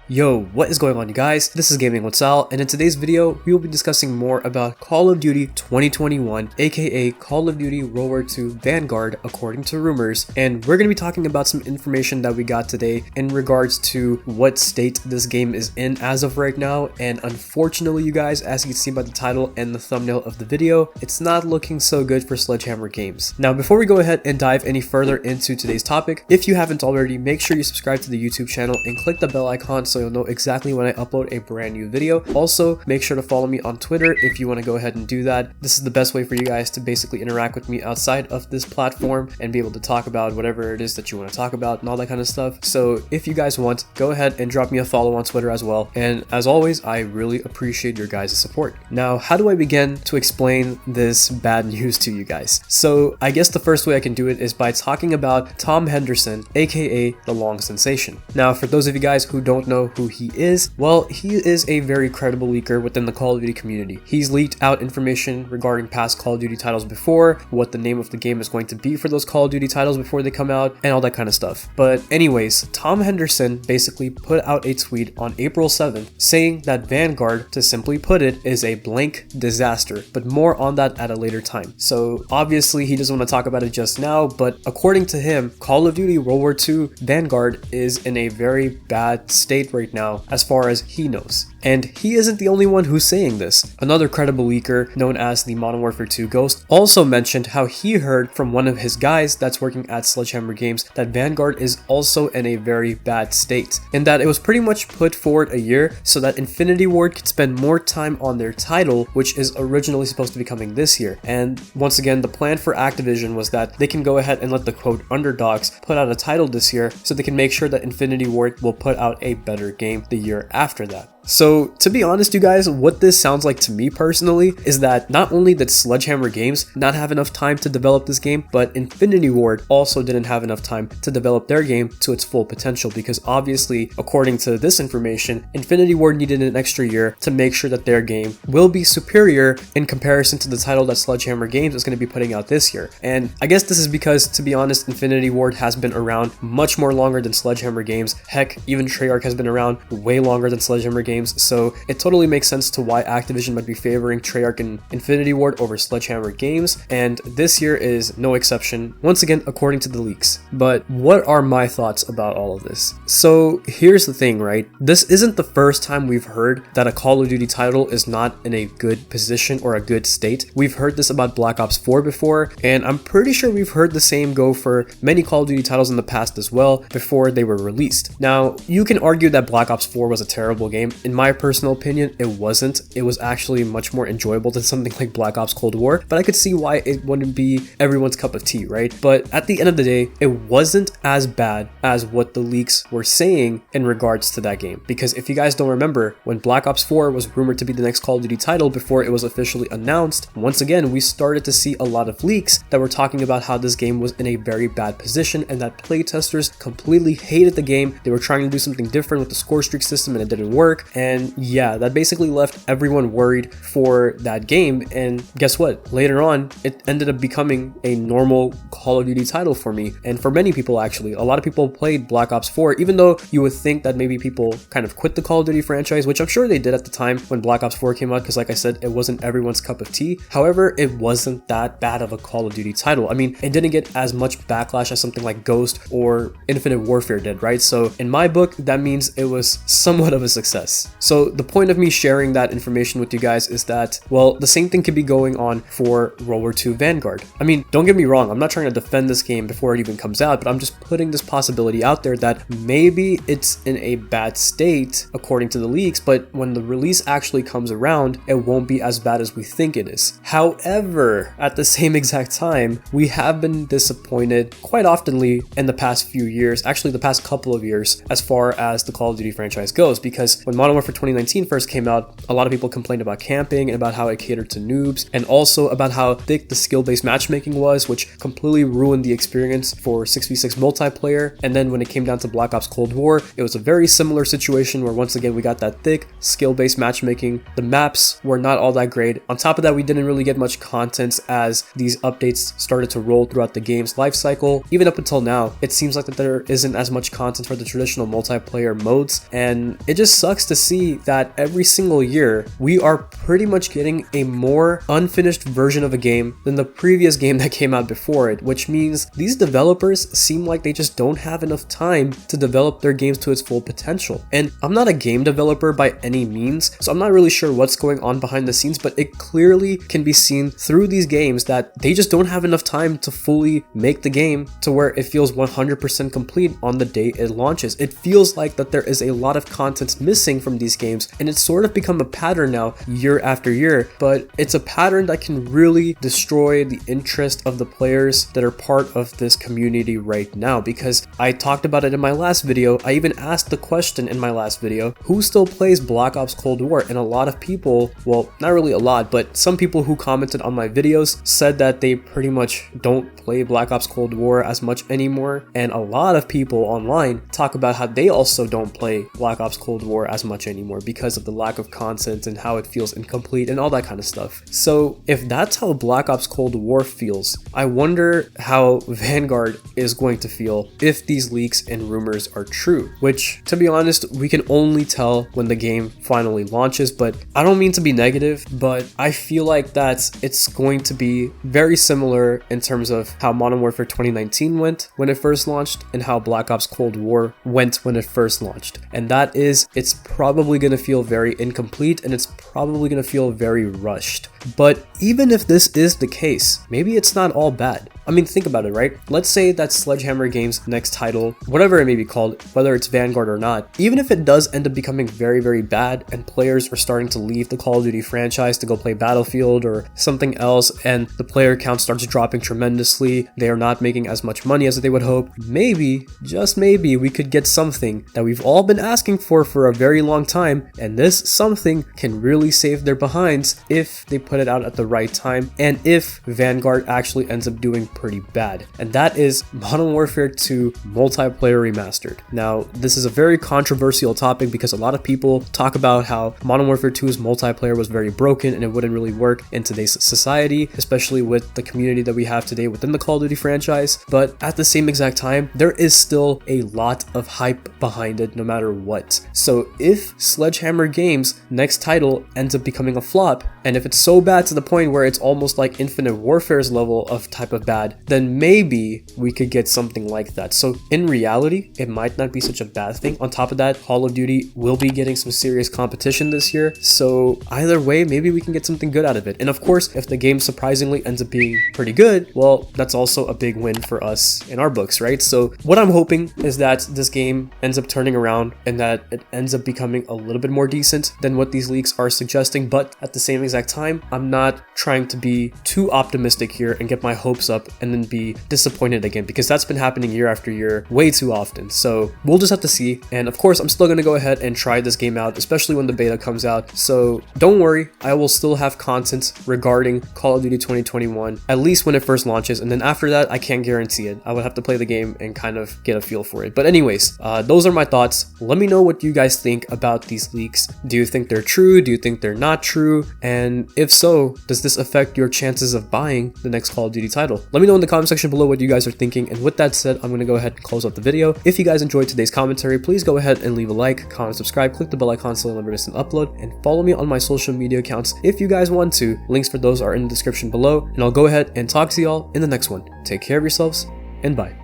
Yo, what is going on, you guys? This is Gaming with Sal, and in today's video, we will be discussing more about Call of Duty 2021, aka Call of Duty World War II Vanguard, according to rumors, and we're going to be talking about some information that we got today in regards to what state this game is in as of right now, and unfortunately, you guys, as you can see by the title and the thumbnail of the video, it's not looking so good for Sledgehammer Games. Now, before we go ahead and dive any further into today's topic, if you haven't already, make sure you subscribe to the YouTube channel and click the bell icon so you'll know exactly when I upload a brand new video. Also, make sure to follow me on Twitter if you want to go ahead and do that. This is the best way for you guys to basically interact with me outside of this platform and be able to talk about whatever it is that you want to talk about and all that kind of stuff. So if you guys want, go ahead and drop me a follow on Twitter as well. And as always, I really appreciate your guys' support. Now, how do I begin to explain this bad news to you guys? So I guess the first way I can do it is by talking about Tom Henderson, aka the Long Sensation. Now, for those of you guys who don't know who he is, well, he is a very credible leaker within the Call of Duty community. He's leaked out information regarding past Call of Duty titles before, what the name of the game is going to be for those Call of Duty titles before they come out, and all that kind of stuff. But anyways, Tom Henderson basically put out a tweet on April 7th saying that Vanguard, to simply put it, is a blank disaster, but more on that at a later time. So obviously he doesn't want to talk about it just now, but according to him, Call of Duty World War II Vanguard is in a very bad state right now as far as he knows. And he isn't the only one who's saying this. Another credible leaker known as the Modern Warfare 2 Ghost also mentioned how he heard from one of his guys that's working at Sledgehammer Games that Vanguard is also in a very bad state, and that it was pretty much put forward a year so that Infinity Ward could spend more time on their title, which is originally supposed to be coming this year. And once again, the plan for Activision was that they can go ahead and let the quote underdogs put out a title this year so they can make sure that Infinity Ward will put out a better game the year after that. So, to be honest, you guys, what this sounds like to me personally is that not only did Sledgehammer Games not have enough time to develop this game, but Infinity Ward also didn't have enough time to develop their game to its full potential, because obviously, according to this information, Infinity Ward needed an extra year to make sure that their game will be superior in comparison to the title that Sledgehammer Games is going to be putting out this year. And I guess this is because, to be honest, Infinity Ward has been around much more longer than Sledgehammer Games. Heck, even Treyarch has been around way longer than Sledgehammer Games. So it totally makes sense to why Activision might be favoring Treyarch and Infinity Ward over Sledgehammer Games, and this year is no exception, once again according to the leaks. But what are my thoughts about all of this? So here's the thing, right? This isn't the first time we've heard that a Call of Duty title is not in a good position or a good state. We've heard this about Black Ops 4 before, and I'm pretty sure we've heard the same go for many Call of Duty titles in the past as well before they were released. Now, you can argue that Black Ops 4 was a terrible game. In my personal opinion, it wasn't. It was actually much more enjoyable than something like Black Ops Cold War, but I could see why it wouldn't be everyone's cup of tea, right? But at the end of the day, it wasn't as bad as what the leaks were saying in regards to that game. Because if you guys don't remember, when Black Ops 4 was rumored to be the next Call of Duty title before it was officially announced, once again, we started to see a lot of leaks that were talking about how this game was in a very bad position and that playtesters completely hated the game. They were trying to do something different with the score streak system and it didn't work. And yeah, that basically left everyone worried for that game, and guess what? Later on, it ended up becoming a normal Call of Duty title for me, and for many people actually. A lot of people played Black Ops 4, even though you would think that maybe people kind of quit the Call of Duty franchise, which I'm sure they did at the time when Black Ops 4 came out, because like I said, it wasn't everyone's cup of tea. However, it wasn't that bad of a Call of Duty title. I mean, it didn't get as much backlash as something like Ghost or Infinite Warfare did, right? So in my book, that means it was somewhat of a success. So the point of me sharing that information with you guys is that, well, the same thing could be going on for World War II Vanguard. I mean, don't get me wrong, I'm not trying to defend this game before it even comes out, but I'm just putting this possibility out there that maybe it's in a bad state according to the leaks, but when the release actually comes around, it won't be as bad as we think it is. However, at the same exact time, we have been disappointed quite oftenly in the past few years, actually the past couple of years, as far as the Call of Duty franchise goes, because when Modern Modern Warfare 2019 first came out, a lot of people complained about camping and about how it catered to noobs, and also about how thick the skill-based matchmaking was, which completely ruined the experience for 6v6 multiplayer. And then when it came down to Black Ops Cold War, it was a very similar situation where once again we got that thick skill-based matchmaking. The maps were not all that great. On top of that, we didn't really get much content as these updates started to roll throughout the game's life cycle. Even up until now, it seems like that there isn't as much content for the traditional multiplayer modes, and it just sucks to see that every single year we are pretty much getting a more unfinished version of a game than the previous game that came out before it, which means these developers seem like they just don't have enough time to develop their games to its full potential. And I'm not a game developer by any means, so I'm not really sure what's going on behind the scenes, but it clearly can be seen through these games that they just don't have enough time to fully make the game to where it feels 100% complete on the day it launches. It feels like that there is a lot of content missing from these games, and it's sort of become a pattern now year after year, but it's a pattern that can really destroy the interest of the players that are part of this community right now, because I talked about it in my last video. I even asked the question in my last video, who still plays Black Ops Cold War? And a lot of people, well, not really a lot, but some people who commented on my videos said that they pretty much don't play Black Ops Cold War as much anymore, and a lot of people online talk about how they also don't play Black Ops Cold War as much anymore because of the lack of content and how it feels incomplete and all that kind of stuff. So if that's how Black Ops Cold War feels, I wonder how Vanguard is going to feel if these leaks and rumors are true, which, to be honest, we can only tell when the game finally launches. But I don't mean to be negative, but I feel like that it's going to be very similar in terms of how Modern Warfare 2019 went when it first launched and how Black Ops Cold War went when it first launched. And that is, it's probably going to feel very incomplete and it's probably going to feel very rushed. But even if this is the case, maybe it's not all bad. I mean, think about it, right? Let's say that Sledgehammer Games' next title, whatever it may be called, whether it's Vanguard or not, even if it does end up becoming very, very bad and players are starting to leave the Call of Duty franchise to go play Battlefield or something else, and the player count starts dropping tremendously, they are not making as much money as they would hope, maybe, just maybe, we could get something that we've all been asking for a very long time, and this something can really save their behinds if they put it out at the right time, and if Vanguard actually ends up doing pretty bad. And that is Modern Warfare 2 Multiplayer Remastered. Now, this is a very controversial topic because a lot of people talk about how Modern Warfare 2's multiplayer was very broken and it wouldn't really work in today's society, especially with the community that we have today within the Call of Duty franchise. But at the same exact time, there is still a lot of hype behind it no matter what. So if Sledgehammer Games' next title ends up becoming a flop, and if it's so bad to the point where it's almost like Infinite Warfare's level of type of bad, then maybe we could get something like that. So in reality, it might not be such a bad thing. On top of that, Call of Duty will be getting some serious competition this year. So either way, maybe we can get something good out of it. And of course, if the game surprisingly ends up being pretty good, well, that's also a big win for us in our books, right? So what I'm hoping is that this game ends up turning around and that it ends up becoming a little bit more decent than what these leaks are suggesting. But at the same exact time, I'm not trying to be too optimistic here and get my hopes up and then be disappointed again, because that's been happening year after year way too often. So we'll just have to see. And of course, I'm still going to go ahead and try this game out, especially when the beta comes out. So don't worry, I will still have content regarding Call of Duty 2021, at least when it first launches. And then after that, I can't guarantee it. I would have to play the game and kind of get a feel for it. But anyways, those are my thoughts. Let me know what you guys think about these leaks. Do you think they're true? Do you think they're not true? And if so, does this affect your chances of buying the next Call of Duty title? Let me know in the comment section below what you guys are thinking. And with that said, I'm going to go ahead and close up the video. If you guys enjoyed today's commentary, please go ahead and leave a like, comment, subscribe, click the bell icon so you'll never miss an upload, and follow me on my social media accounts if you guys want to. Links for those are in the description below, and I'll go ahead and talk to y'all in the next one. Take care of yourselves, and bye.